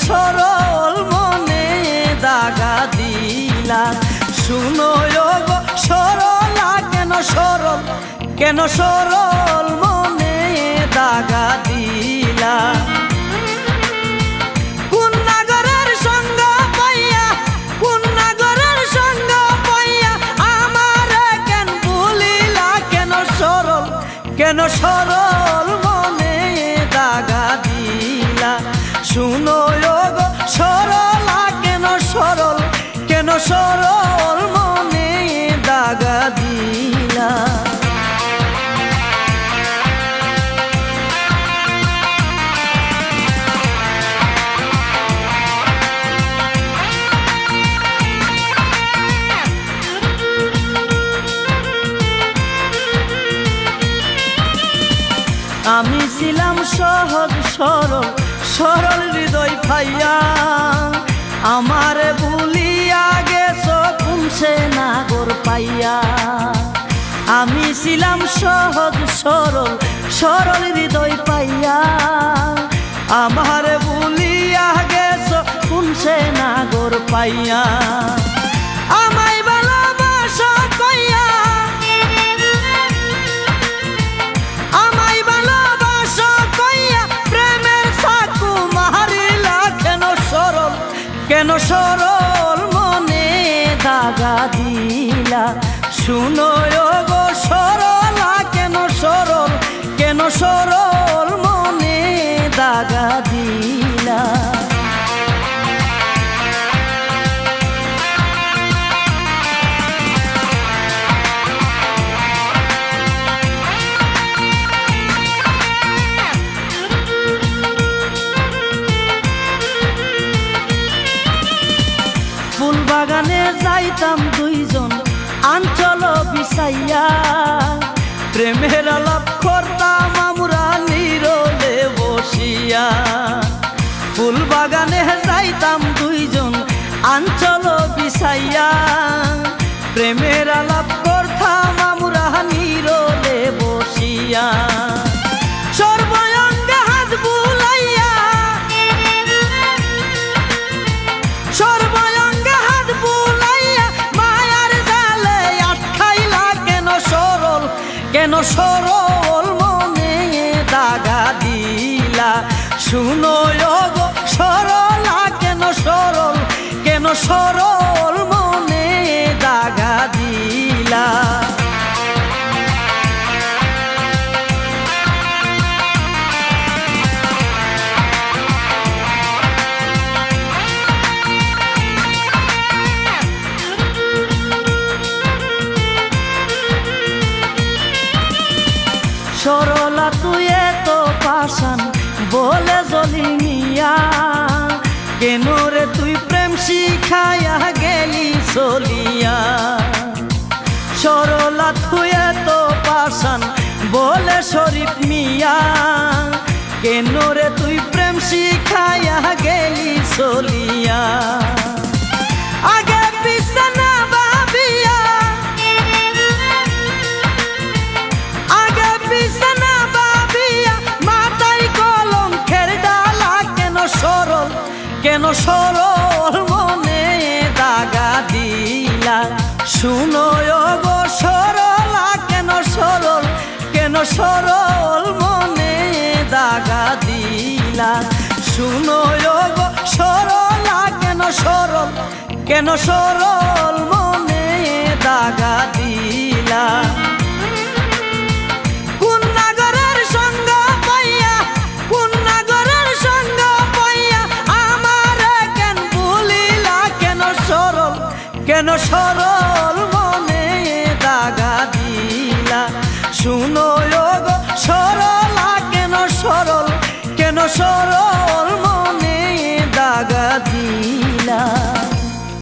সরল মনে দাগা দিলা। শুনো গো সরলা কেন সরল মনে দাগা দিলা। কোন নাগরের সঙ্গ পাইয়া আমারে কেন ভুলিলা। কেন সরল মনে দাগা দিলা। শুনো গো সরলা কেন সরল মনে দাগা দিলা। আমি ছিলাম সহজ সরল হৃদয় পাইয়া আমারে ভুলিয়া গেছো কুমসে নাগর পাইয়া। আমি ছিলাম সহজ সরল হৃদয় পাইয়া আমারে ভুলিয়া গেছো কুমসে নাগর পাইয়া। আমায় ভালোবাসো কইয়া কেন সরল মনে দাগা দিলা। শুনো গো সরলা কেন সরল মনে দাগা দিলা। ফুল বাগানে যাইতাম দুইজন আঞ্চল বিছাইয়া প্রেমের আলাপ করতাম আমরা নীরবে বসিয়া। ফুল বাগানে যাইতাম দুইজন আঞ্চল বিছাইয়া প্রেমের আলাপ করতাম আমরা নীরবে বসিয়া। সর্বঙ্গে হাত বুলাইয়া কেন সরল মনে দাগা দিলা। শুনো গো সরলা কেন সরল মনে দাগা দিলা। সরলা তুই এত পাশান বলে জলি মিয়া কেন রে তুই প্রেম শিখাইয়া গেলি চলিয়া। সরলা তুই এত পাশান বলে শরীফ মিয়া কেন রে তুই প্রেম শিখাইয়া গেলি চলিয়া। আগে পিছে না ভাবিয়া কেন সরল মনে দাগা দিলা। শুনো গো সরলা কেন সরল মনে দাগা দিলা। শুনো গো সরলা কেন সরল মনে দাগা